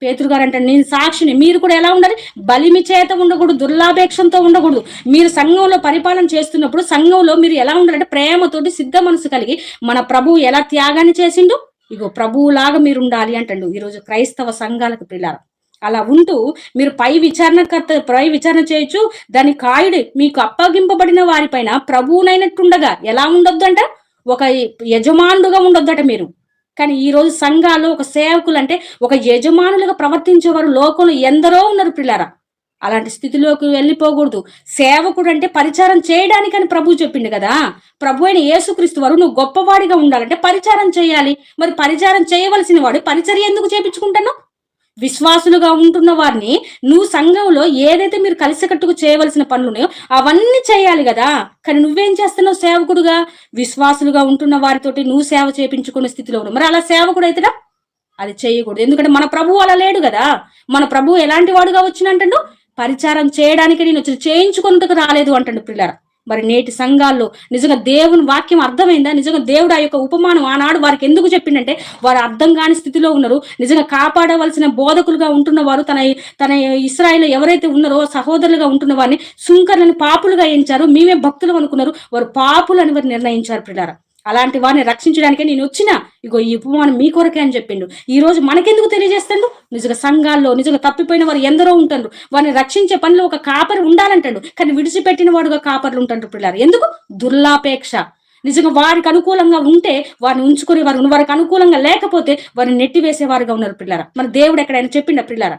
పేతురు గారు అంటాడు, నేను సాక్షిని. మీరు కూడా ఎలా ఉండాలి? బలిమి చేత ఉండకూడదు, దుర్లాపేక్షంతో ఉండకూడదు. మీరు సంఘంలో పరిపాలన చేస్తున్నప్పుడు సంఘంలో మీరు ఎలా ఉండాలంటే ప్రేమతోటి సిద్ధ మనసు కలిగి మన ప్రభువు ఎలా త్యాగాన్ని చేసిండు, ఇగో ప్రభువులాగా మీరు ఉండాలి అంటాడు ఈరోజు క్రైస్తవ సంఘాలకు పిల్లలు. అలా ఉంటూ మీరు పై విచారణ చేయొచ్చు. దాని కాయుడు మీకు అప్పగింపబడిన వారిపైన ప్రభువునైనట్టుండగా ఎలా ఉండొద్దు అంట, ఒక యజమానుడుగా ఉండొద్దట మీరు. కానీ ఈ రోజు సంఘాల్లో ఒక సేవకులు అంటే ఒక యజమానులుగా ప్రవర్తించేవారు లోకంలో ఎందరో ఉన్నారు పిల్లారా. అలాంటి స్థితిలోకి వెళ్ళిపోకూడదు. సేవకుడు అంటే పరిచారం చేయడానికని ప్రభు చెప్పిండు కదా. ప్రభు అయిన యేసుక్రీస్తు వారు నువ్వు గొప్పవాడిగా ఉండాలంటే పరిచారం చేయాలి. మరి పరిచారం చేయవలసిన వాడు పరిచర్య ఎందుకు చేపించుకుంటాను? విశ్వాసులుగా ఉంటున్న వారిని నువ్వు సంఘంలో ఏదైతే మీరు కలిసికట్టుకు చేయవలసిన పనులు ఉన్నాయో అవన్నీ చేయాలి కదా. కానీ నువ్వేం చేస్తున్నావు సేవకుడుగా? విశ్వాసులుగా ఉంటున్న వారితోటి నువ్వు సేవ చేయించుకునే స్థితిలో ఉన్నావు. మరి అలా సేవకుడు అవుతాడా? అది చేయకూడదు. ఎందుకంటే మన ప్రభువు అలా లేడు కదా. మన ప్రభువు ఎలాంటి వాడుగా వచ్చినంటాడు? పరిచారం చేయడానికి నేను వచ్చి చేయించుకుంటూ రాలేదు అంటాడు పిల్లరా. మరి నేటి సంఘాల్లో నిజంగా దేవుని వాక్యం అర్థమైందా? నిజంగా దేవుడు ఆ యొక్క ఉపమానం ఆనాడు వారికి ఎందుకు చెప్పిండంటే వారు అర్థం కాని స్థితిలో ఉన్నారు. నిజంగా కాపాడవలసిన బోధకులుగా ఉంటున్న వారు తన ఇశ్రాయేలు ఎవరైతే ఉన్నారో సహోదరులుగా ఉంటున్న వారిని సుంకర్లను పాపులుగా ఎంచారు. మేమే భక్తులు అనుకున్నారు, వారు పాపులు అని వారు నిర్ణయించారు పిల్లారా. అలాంటి వారిని రక్షించడానికే నేను వచ్చిన, ఇగో ఈ ఉపమానం మీ కొరకే అని చెప్పిండు. ఈ రోజు మనకెందుకు తెలియజేస్తాడు? నిజంగా సంఘాల్లో నిజంగా తప్పిపోయిన వారు ఎందరో ఉంటారు. వారిని రక్షించే పనిలో ఒక కాపరి ఉండాలంటాడు. కానీ విడిచిపెట్టిన వాడుగా కాపర్లు ఉంటారు పిల్లలు. ఎందుకు? దుర్లాపేక్ష. నిజంగా వారికి అనుకూలంగా ఉంటే వారిని ఉంచుకునే వారు, వారికి అనుకూలంగా లేకపోతే వారిని నెట్టివేసేవారుగా ఉన్నారు పిల్లరా. మరి దేవుడు ఎక్కడైనా చెప్పిండ పిల్లరా?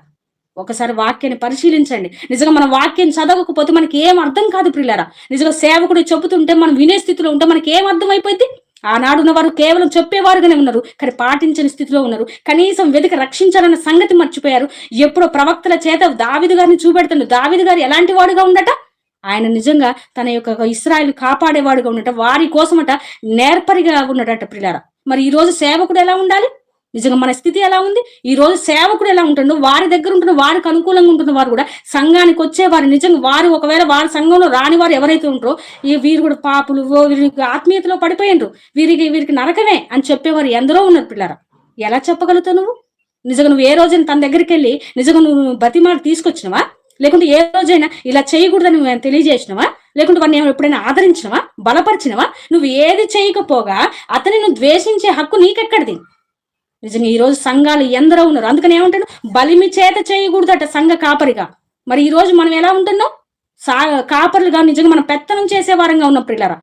ఒకసారి వాక్యాన్ని పరిశీలించండి. నిజంగా మన వాక్యం చదవకపోతే మనకి ఏం అర్థం కాదు పిల్లరా. నిజంగా సేవకుడు చెబుతుంటే మనం వినే స్థితిలో ఉంటే మనకి ఏం అర్థం అయిపోయింది? ఆనాడు ఉన్నవారు కేవలం చెప్పేవారుగానే ఉన్నారు, కానీ పాటించని స్థితిలో ఉన్నారు. కనీసం వెతికి రక్షించాలన్న సంగతి మర్చిపోయారు. ఎప్పుడో ప్రవక్తల చేత దావీదు గారిని చూపెడుతున్నాడు. దావీదు గారు ఎలాంటి వాడుగా ఉండట? ఆయన నిజంగా తన యొక్క ఇశ్రాయేలు కాపాడేవాడుగా ఉండట, వారి కోసమట నేర్పరిగా ఉన్నట పిల్లరా. మరి ఈ రోజు సేవకుడు ఎలా ఉండాలి? నిజంగా మన స్థితి ఎలా ఉంది? ఈ రోజు సేవకుడు ఎలా ఉంటుండో వారి దగ్గర ఉంటున్న వారికి అనుకూలంగా ఉంటున్న వారు కూడా సంఘానికి వచ్చేవారు నిజంగా వారు ఒకవేళ వారి సంఘంలో రాని వారు ఎవరైతే ఉంటారో ఈ వీరు కూడా పాపులు, వీరికి ఆత్మీయతలో పడిపోయినరు, వీరికి నరకమే అని చెప్పేవారు ఎందరో ఉన్నారు పిల్లరా. ఎలా చెప్పగలుగుతావు నువ్వు? నిజంగా నువ్వు ఏ రోజైనా తన దగ్గరికి వెళ్ళి నిజంగా నువ్వు బతిమాలు తీసుకొచ్చినవా? లేకుంటే ఏ రోజైనా ఇలా చేయకూడదని నువ్వు తెలియజేసినవా? లేకుంటే వాడిని ఎప్పుడైనా ఆదరించినవా? బలపరిచినవా? నువ్వు ఏది చేయకపోగా అతని నువ్వు ద్వేషించే హక్కు నీకెక్కడిది? నిజంగా ఈ రోజు సంఘాలు ఎందరో ఉన్నారు. అందుకని ఏమంటాడు? బలిమి చేత చేయకూడదట సంఘ కాపరిగా. మరి ఈ రోజు మనం ఎలా ఉంటున్నాం? కాపరులుగా నిజంగా మనం పెత్తనం చేసే వారంగా ఉన్నాం పిల్లరా.